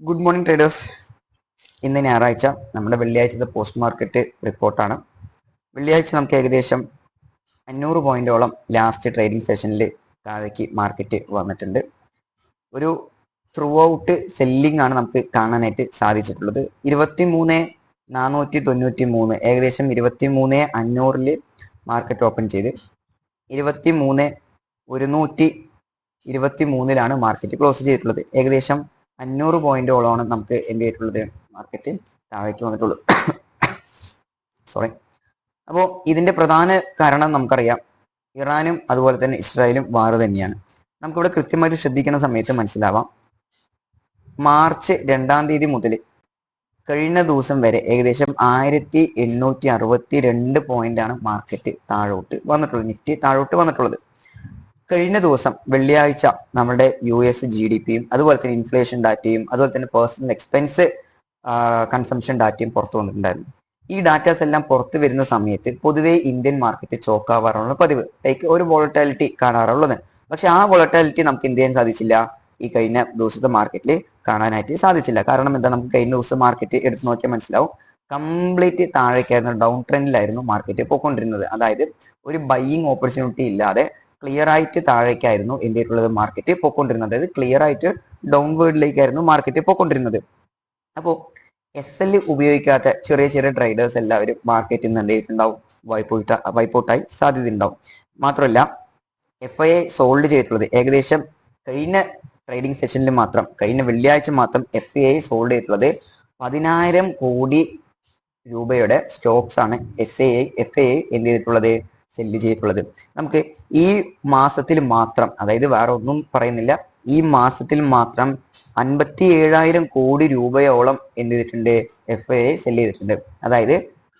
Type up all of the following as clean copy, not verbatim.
Good morning traders. ഇന്ന് ഞായറാഴ്ച, നമ്മുടെ വെള്ളിയാഴ്ചത്തെ പോസ്റ്റ് മാർക്കറ്റ് റിപ്പോർട്ടാണ്. വെള്ളിയാഴ്ച നമുക്ക് ഏകദേശം 500 പോയിന്റോളം ലാസ്റ്റ് ട്രേഡിംഗ് സെഷനിൽ താഴേക്ക് മാർക്കറ്റ് വന്നിട്ടുണ്ട്. ഒരു ത്രൂ ഔട്ട് സെല്ലിംഗ് ആണ് നമുക്ക് കാണാനായിട്ട് സാധിച്ചിട്ടുള്ളത്. 23,493 ഏകദേശം 23,500 മാർക്കറ്റ് ഓപ്പൺ ചെയ്ത് 23,123 മാർക്കറ്റ് ക്ലോസ് ചെയ്തിട്ടുള്ളത്. ഏകദേശം 500 പോയിന്റോളമാണ് നമുക്ക് എന്ത് ചെയ്തിട്ടുള്ളത്, മാർക്കറ്റ് താഴേക്ക് വന്നിട്ടുള്ളൂ. സോറി. അപ്പോൾ ഇതിന്റെ പ്രധാന കാരണം നമുക്കറിയാം, ഇറാനും അതുപോലെ തന്നെ ഇസ്രായേലും വാർ തന്നെയാണ്. നമുക്കിവിടെ കൃത്യമായിട്ട് ശ്രദ്ധിക്കുന്ന സമയത്ത് മനസ്സിലാവാം, മാർച്ച് 2-ാം തീയതി മുതൽ കഴിഞ്ഞ ദിവസം വരെ ഏകദേശം 1862 പോയിന്റാണ് മാർക്കറ്റ് താഴോട്ട് വന്നിട്ടുള്ളത്, നിഫ്റ്റി താഴോട്ട് വന്നിട്ടുള്ളത്. കഴിഞ്ഞ ദിവസം വെള്ളിയാഴ്ച നമ്മുടെ US GDP അതുപോലെ തന്നെ ഇൻഫ്ലേഷൻ ഡാറ്റയും അതുപോലെ തന്നെ പേഴ്സണൽ എക്സ്പെൻസ് കൺസംഷൻ ഡാറ്റയും പുറത്തു വന്നിട്ടുണ്ടായിരുന്നു. ഈ ഡാറ്റാസ് എല്ലാം പുറത്തു വരുന്ന സമയത്ത് പൊതുവെ ഇന്ത്യൻ മാർക്കറ്റ് ചോക്കാവാറുള്ള പതിവ്, ലൈക്ക് ഒരു വോളറ്റാലിറ്റി കാണാറുള്ളത്. പക്ഷെ ആ വോളറ്റാലിറ്റി നമുക്ക് എന്ത് ചെയ്യാൻ സാധിച്ചില്ല, ഈ കഴിഞ്ഞ ദിവസത്തെ മാർക്കറ്റിൽ കാണാനായിട്ട് സാധിച്ചില്ല. കാരണം എന്താ, നമുക്ക് കഴിഞ്ഞ ദിവസം മാർക്കറ്റ് എടുത്തു നോക്കിയാൽ മനസ്സിലാവും, കംപ്ലീറ്റ് താഴേക്കായിരുന്നു, ഡൗൺ ട്രെൻഡിലായിരുന്നു മാർക്കറ്റ് പോയിക്കൊണ്ടിരുന്നത്. അതായത് ഒരു ബൈയിങ് ഓപ്പർച്യൂണിറ്റി ഇല്ലാതെ ക്ലിയർ ആയിട്ട് താഴേക്കായിരുന്നു എന്ത് ചെയ്തിട്ടുള്ളത്, മാർക്കറ്റ് പോയിക്കൊണ്ടിരുന്നത്. അതായത് ക്ലിയർ ആയിട്ട് ഡൗൺവേർഡിലേക്കായിരുന്നു മാർക്കറ്റ് പോയിക്കൊണ്ടിരുന്നത്. അപ്പോൾ SL ഉപയോഗിക്കാത്ത ചെറിയ ചെറിയ ട്രേഡേഴ്സ് എല്ലാവരും മാർക്കറ്റിൽ നിന്ന് എന്ത് ചെയ്തിട്ടുണ്ടാവും, വൈപ്പൗട്ടായി സാധ്യതയുണ്ടാവും. മാത്രമല്ല FII സോൾഡ് ചെയ്തിട്ടുള്ളത് ഏകദേശം കഴിഞ്ഞ ട്രേഡിംഗ് സെഷനിൽ മാത്രം, കഴിഞ്ഞ വെള്ളിയാഴ്ച മാത്രം FII സോൾഡ് ചെയ്തിട്ടുള്ളത് 10,000 കോടി രൂപയുടെ സ്റ്റോക്സ് ആണ് FII എന്ത് ചെയ്തിട്ടുള്ളത്, സെല്ല് ചെയ്തിട്ടുള്ളത്. നമുക്ക് ഈ മാസത്തിൽ മാത്രം, അതായത് വേറെ ഒന്നും പറയുന്നില്ല, ഈ മാസത്തിൽ മാത്രം 57,000 കോടി രൂപയോളം എന്ത് ചെയ്തിട്ടുണ്ട്, FII സെല്ല് ചെയ്തിട്ടുണ്ട്. അതായത്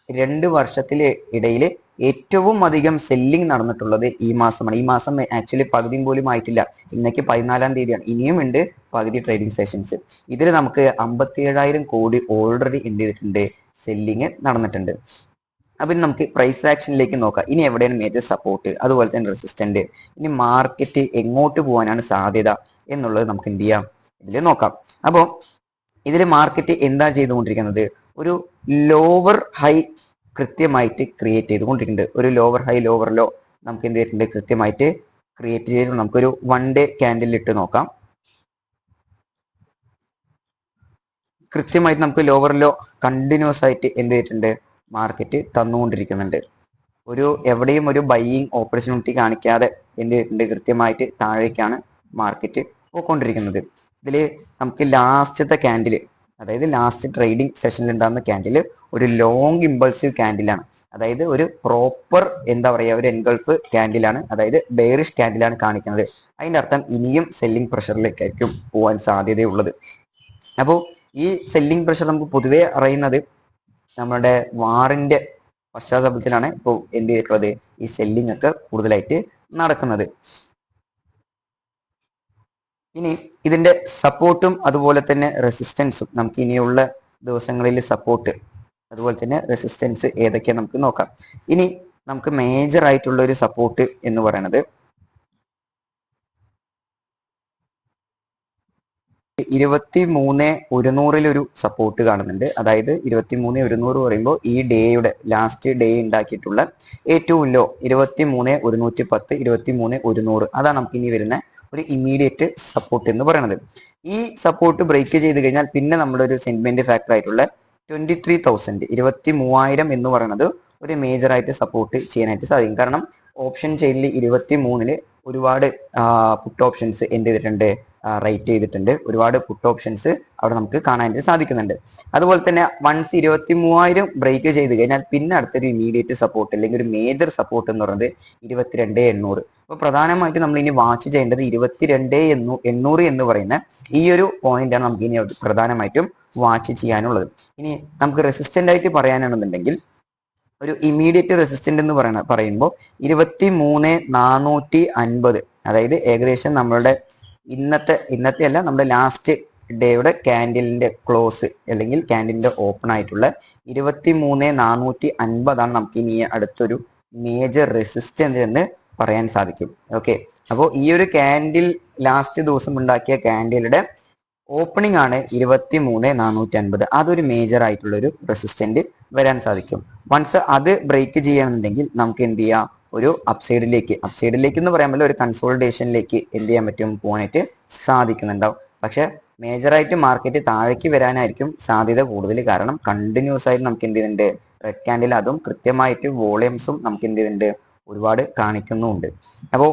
2 വർഷത്തിലെ ഇടയിൽ ഏറ്റവും അധികം സെല്ലിംഗ് നടന്നിട്ടുള്ളത് ഈ മാസമാണ്. ഈ മാസം ആക്ച്വലി പകുതി പോലും ആയിട്ടില്ല, ഇന്നേക്ക് 14-ാം തീയതിയാണ്, ഇനിയും ഉണ്ട് പകുതി ട്രേഡിംഗ് സെഷൻസ്. ഇതിൽ നമുക്ക് 57,000 കോടി ഓൾറെഡി എന്ത് ചെയ്തിട്ടുണ്ട്, സെല്ലിങ് നടന്നിട്ടുണ്ട്. അപ്പം നമുക്ക് പ്രൈസ് ആക്ഷനിലേക്ക് നോക്കാം. ഇനി എവിടെയാണ് മേജർ സപ്പോർട്ട് അതുപോലെ തന്നെ റെസിസ്റ്റന്റ്, ഇനി മാർക്കറ്റ് എങ്ങോട്ട് പോകാനാണ് സാധ്യത എന്നുള്ളത് നമുക്ക് എന്ത് ചെയ്യാം, ഇതിൽ നോക്കാം. അപ്പോൾ ഇതിൽ മാർക്കറ്റ് എന്താ ചെയ്തുകൊണ്ടിരിക്കുന്നത്, ഒരു ലോവർ ഹൈ കൃത്യമായിട്ട് ക്രിയേറ്റ് ചെയ്തുകൊണ്ടിരിക്കുന്നുണ്ട്. ഒരു ലോവർ ഹൈ ലോവർ ലോ നമുക്ക് എന്ത് ചെയ്തിട്ടുണ്ട്, കൃത്യമായിട്ട് ക്രിയേറ്റ് ചെയ്തിട്ടുണ്ട്. നമുക്കൊരു 1 ഡേ ക്യാൻഡിൽ ഇട്ട് നോക്കാം. കൃത്യമായിട്ട് നമുക്ക് ലോവർ ലോ കണ്ടിന്യൂസ് ആയിട്ട് എന്ത് ചെയ്തിട്ടുണ്ട്, മാർക്കറ്റ് തന്നുകൊണ്ടിരിക്കുന്നുണ്ട്. എവിടെയും ഒരു ബൈയിങ് ഓപ്പർച്യൂണിറ്റി കാണിക്കാതെ എന്ത് ചെയ്തിട്ടുണ്ട്, കൃത്യമായിട്ട് താഴേക്കാണ് മാർക്കറ്റ് പോയിക്കൊണ്ടിരിക്കുന്നത്. ഇതിൽ നമുക്ക് ലാസ്റ്റത്തെ ക്യാൻഡിൽ, അതായത് ലാസ്റ്റ് ട്രേഡിംഗ് സെഷനിൽ ഉണ്ടാകുന്ന ക്യാൻഡിൽ ഒരു ലോങ് ഇമ്പൾസീവ് ക്യാൻഡിലാണ്. അതായത് ഒരു പ്രോപ്പർ എന്താ പറയുക, ഒരു എൻഗൾഫ് ക്യാൻഡിലാണ്, അതായത് ബെയറിഷ് ക്യാൻഡിലാണ് കാണിക്കുന്നത്. അതിൻ്റെ അർത്ഥം ഇനിയും സെല്ലിംഗ് പ്രഷറിലേക്കായിരിക്കും പോകാൻ സാധ്യതയുള്ളത്. അപ്പോൾ ഈ സെല്ലിംഗ് പ്രഷർ നമുക്ക് പൊതുവെ അറിയുന്നത് നമ്മുടെ വാറിന്റെ പശ്ചാത്തലത്തിലാണ് ഇപ്പോൾ എന്ത് ചെയ്തിട്ടുള്ളത്, ഈ സെല്ലിംഗ് ഒക്കെ കൂടുതലായിട്ട് നടക്കുന്നത്. ഇനി ഇതിന്റെ സപ്പോർട്ടും അതുപോലെ തന്നെ റെസിസ്റ്റൻസും നമുക്ക് ഇനിയുള്ള ദിവസങ്ങളിൽ സപ്പോർട്ട് അതുപോലെ തന്നെ റെസിസ്റ്റൻസ് ഏതൊക്കെയാണ് നമുക്ക് നോക്കാം. ഇനി നമുക്ക് മേജർ ആയിട്ടുള്ള ഒരു സപ്പോർട്ട് എന്ന് പറയുന്നത് 23,100 ഒരു സപ്പോർട്ട് കാണുന്നുണ്ട്. അതായത് 23,100 പറയുമ്പോൾ ഈ ഡേയുടെ ലാസ്റ്റ് ഡേ ഉണ്ടാക്കിയിട്ടുള്ള ഏറ്റവും ലോ 23,110, 23,100, അതാണ് നമുക്ക് ഇനി വരുന്ന ഒരു ഇമ്മീഡിയറ്റ് സപ്പോർട്ട് എന്ന് പറയുന്നത്. ഈ സപ്പോർട്ട് ബ്രേക്ക് ചെയ്ത് കഴിഞ്ഞാൽ പിന്നെ നമ്മുടെ ഒരു സെന്റിമെന്റ് ഫാക്ടർ ആയിട്ടുള്ള 23,000, 23,000 എന്ന് പറയുന്നത് ഒരു മേജർ ആയിട്ട് സപ്പോർട്ട് ചെയ്യാനായിട്ട് സാധിക്കും. കാരണം ഓപ്ഷൻ ചെയിനിൽ 23-ല് ഒരുപാട് പുട്ട് ഓപ്ഷൻസ് എന്ത് ചെയ്തിട്ടുണ്ട്, റൈറ്റ് ചെയ്തിട്ടുണ്ട്. ഒരുപാട് പുട്ട് ഓപ്ഷൻസ് അവിടെ നമുക്ക് കാണാനായിട്ട് സാധിക്കുന്നുണ്ട്. അതുപോലെ തന്നെ വൺസ് 23,000 ബ്രേക്ക് ചെയ്ത് കഴിഞ്ഞാൽ പിന്നെ അടുത്തൊരു ഇമീഡിയറ്റ് സപ്പോർട്ട് അല്ലെങ്കിൽ ഒരു മേജർ സപ്പോർട്ട് എന്ന് പറയുന്നത് 22,800. അപ്പോൾ പ്രധാനമായിട്ട് നമ്മൾ ഇനി വാച്ച് ചെയ്യേണ്ടത് 22,800 എന്ന് പറയുന്ന ഈ ഒരു പോയിന്റ് ആണ് നമുക്ക് ഇനി പ്രധാനമായിട്ടും വാച്ച് ചെയ്യാനുള്ളത്. ഇനി നമുക്ക് റെസിസ്റ്റന്റ് ആയിട്ട് പറയാനാണെന്നുണ്ടെങ്കിൽ ഒരു ഇമീഡിയറ്റ് റെസിസ്റ്റന്റ് എന്ന് പറയുമ്പോൾ 23,450, അതായത് ഏകദേശം നമ്മളുടെ ഇന്നത്തെ അല്ല, നമ്മുടെ ലാസ്റ്റ് ഡേയുടെ ക്യാൻഡിലിന്റെ ക്ലോസ് അല്ലെങ്കിൽ ക്യാൻഡിലിന്റെ ഓപ്പൺ ആയിട്ടുള്ള 23,450 നമുക്ക് ഇനി അടുത്തൊരു മേജർ റെസിസ്റ്റന്റ് എന്ന് പറയാൻ സാധിക്കും. ഓക്കെ, അപ്പോൾ ഈ ഒരു ക്യാൻഡിൽ ലാസ്റ്റ് ദിവസം ഉണ്ടാക്കിയ ക്യാൻഡിലുടെ ഓപ്പണിംഗ് ആണ് 23,450. അതൊരു മേജർ ആയിട്ടുള്ള ഒരു റെസിസ്റ്റന്റ് വരാൻ സാധിക്കും. വൺസ് അത് ബ്രേക്ക് ചെയ്യണമെന്നുണ്ടെങ്കിൽ നമുക്ക് എന്ത് ചെയ്യാം, ഒരു അപ്സൈഡിലേക്ക് എന്ന് പറയാൻ പറ്റില്ല, ഒരു കൺസോൾട്ടേഷനിലേക്ക് എന്ത് ചെയ്യാൻ പറ്റും, പോകാനായിട്ട് സാധിക്കുന്നുണ്ടാവും. പക്ഷെ മേജറായിട്ട് മാർക്കറ്റ് താഴേക്ക് വരാനായിരിക്കും സാധ്യത കൂടുതൽ. കാരണം കണ്ടിന്യൂസ് ആയിട്ട് നമുക്ക് എന്ത് ചെയ്യുന്നുണ്ട്, റെഡ് ക്യാൻഡിൽ, അതും കൃത്യമായിട്ട് വോളിയംസും നമുക്ക് എന്ത് ചെയ്യുന്നുണ്ട്, ഒരുപാട് കാണിക്കുന്നുമുണ്ട്. അപ്പോൾ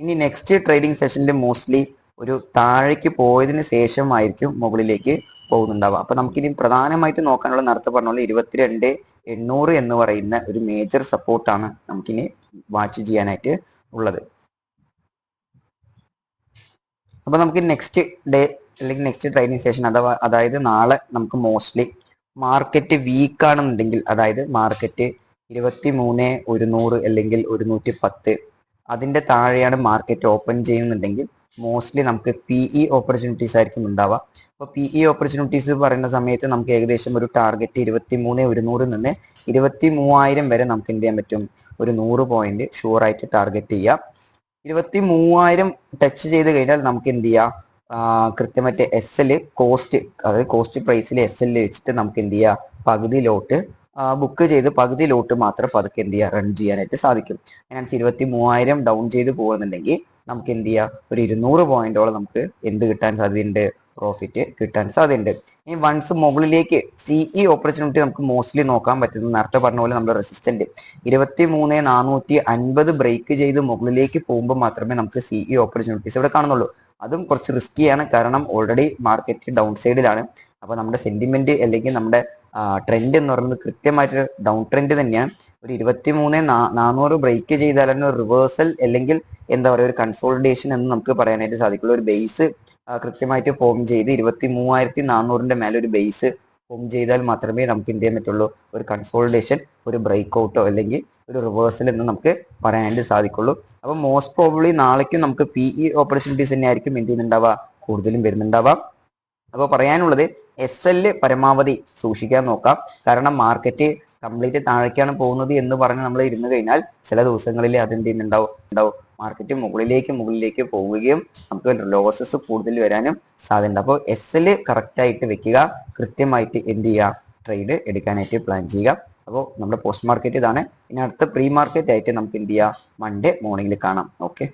ഇനി നെക്സ്റ്റ് ട്രേഡിംഗ് സെഷനിൽ മോസ്റ്റ്ലി ഒരു താഴേക്ക് പോയതിന് ശേഷമായിരിക്കും മുകളിലേക്ക് പോകുന്നുണ്ടാവുക. അപ്പൊ നമുക്കിനി പ്രധാനമായിട്ട് നോക്കാനുള്ള, നേരത്തെ പറഞ്ഞ പോലെ 22,800 എന്ന് പറയുന്ന ഒരു മേജർ സപ്പോർട്ടാണ് നമുക്കിനി വാച്ച് ചെയ്യാനായിട്ട് ഉള്ളത്. അപ്പൊ നമുക്ക് നെക്സ്റ്റ് ഡേ അല്ലെങ്കിൽ നെക്സ്റ്റ് ട്രേഡിംഗ് സെഷൻ അതായത് നാളെ നമുക്ക് മോസ്റ്റ്ലി മാർക്കറ്റ് വീക്ക് ആണെന്നുണ്ടെങ്കിൽ, അതായത് മാർക്കറ്റ് 23,100 അല്ലെങ്കിൽ 110 അതിന്റെ താഴെയാണ് മാർക്കറ്റ് ഓപ്പൺ ചെയ്യുന്നുണ്ടെങ്കിൽ മോസ്റ്റ്ലി നമുക്ക് PE ഓപ്പർച്യൂണിറ്റീസ് ആയിരിക്കും ഉണ്ടാവുക. അപ്പോൾ PE ഓപ്പർച്യൂണിറ്റീസ് പറയുന്ന സമയത്ത് നമുക്ക് ഏകദേശം ഒരു ടാർഗറ്റ് 23,100 നിന്ന് 23,000 വരെ നമുക്ക് എന്ത് ചെയ്യാൻ പറ്റും, ഒരു 100 പോയിന്റ് ഷുവർ ആയിട്ട് ടാർഗറ്റ് ചെയ്യാം. 23,000 ടച്ച് ചെയ്ത് കഴിഞ്ഞാൽ നമുക്ക് എന്ത് ചെയ്യാം, കൃത്യമായിട്ട് SL കോസ്റ്റ്, അതായത് കോസ്റ്റ് പ്രൈസിൽ SL വെച്ചിട്ട് നമുക്ക് എന്ത് ചെയ്യാം, പകുതി ലോട്ട് ബുക്ക് ചെയ്ത് പകുതി ലോട്ട് മാത്രം പതുക്കെ എന്ത് ചെയ്യുക, റൺ ചെയ്യാനായിട്ട് സാധിക്കും. അതിനനുസരിച്ച് 23,000 ഡൗൺ ചെയ്ത് പോകുന്നുണ്ടെങ്കിൽ നമുക്ക് എന്ത് ചെയ്യാം, ഒരു 200 പോയിന്റോളം നമുക്ക് എന്ത് കിട്ടാൻ സാധ്യതയുണ്ട്, പ്രോഫിറ്റ് കിട്ടാൻ സാധ്യതയുണ്ട്. ഇനി വൺസ് മുകളിലേക്ക് CE ഓപ്പർച്യൂണിറ്റി നമുക്ക് മോസ്റ്റ്ലി നോക്കാൻ പറ്റുന്നത്, നേരത്തെ പറഞ്ഞ പോലെ നമ്മുടെ റെസിസ്റ്റന്റ് 23,450 ബ്രേക്ക് ചെയ്ത് മുകളിലേക്ക് പോകുമ്പോൾ മാത്രമേ നമുക്ക് CE ഓപ്പർച്യൂണിറ്റീസ് ഇവിടെ കാണുന്നുള്ളൂ. അതും കുറച്ച് റിസ്കിയാണ്, കാരണം ഓൾറെഡി മാർക്കറ്റ് ഡൗൺ സൈഡിലാണ്. അപ്പൊ നമ്മുടെ സെന്റിമെന്റ് അല്ലെങ്കിൽ നമ്മുടെ ട്രെൻഡ് എന്ന് പറയുന്നത് കൃത്യമായിട്ട് ഡൗൺ ട്രെൻഡ് തന്നെയാണ്. ഒരു 23,400 ബ്രേക്ക് ചെയ്താലാണ് ഒരു റിവേഴ്സൽ അല്ലെങ്കിൽ എന്താ പറയുക, ഒരു കൺസോളിഡേഷൻ എന്ന് നമുക്ക് പറയാനായിട്ട് സാധിക്കുള്ളൂ. ഒരു ബേസ് കൃത്യമായിട്ട് ഫോം ചെയ്ത് 23,400 മേലെ ഒരു ബേസ് ഫോം ചെയ്താൽ മാത്രമേ നമുക്ക് എന്ത് ചെയ്യാൻ പറ്റുള്ളൂ, ഒരു കൺസോളിഡേഷൻ, ഒരു ബ്രേക്ക് ഔട്ടോ അല്ലെങ്കിൽ ഒരു റിവേഴ്സൽ എന്ന് നമുക്ക് പറയാനായിട്ട് സാധിക്കുള്ളൂ. അപ്പൊ മോസ്റ്റ് പ്രോബബ്ലി നാളേക്കും നമുക്ക് PE ഓപ്പർച്യൂണിറ്റീസ് തന്നെ ആയിരിക്കും എന്ത് ചെയ്യുന്നുണ്ടാവുക, കൂടുതലും വരുന്നുണ്ടാവുക. അപ്പോൾ പറയാനുള്ളത് SL പരമാവധി സൂക്ഷിക്കാൻ നോക്കാം. കാരണം മാർക്കറ്റ് കംപ്ലീറ്റ് താഴേക്കാണ് പോകുന്നത് എന്ന് പറഞ്ഞ് നമ്മൾ ഇരുന്ന് കഴിഞ്ഞാൽ ചില ദിവസങ്ങളിൽ അതെന്ത് ചെയ്യുന്നുണ്ടാവും, മാർക്കറ്റ് മുകളിലേക്ക് പോവുകയും നമുക്ക് ലോസസ് കൂടുതൽ വരാനും സാധ്യതയുണ്ട്. അപ്പോൾ SL കറക്റ്റ് ആയിട്ട് വെക്കുക, കൃത്യമായിട്ട് എന്ത് ചെയ്യുക, ട്രേഡ് എടുക്കാനായിട്ട് പ്ലാൻ ചെയ്യുക. അപ്പോൾ നമ്മുടെ പോസ്റ്റ് മാർക്കറ്റ് ഇതാണ്. ഇനി അടുത്ത പ്രീ മാർക്കറ്റ് ആയിട്ട് നമുക്ക് എന്ത് ചെയ്യാം, മൺഡേ മോർണിംഗിൽ കാണാം. ഓക്കെ.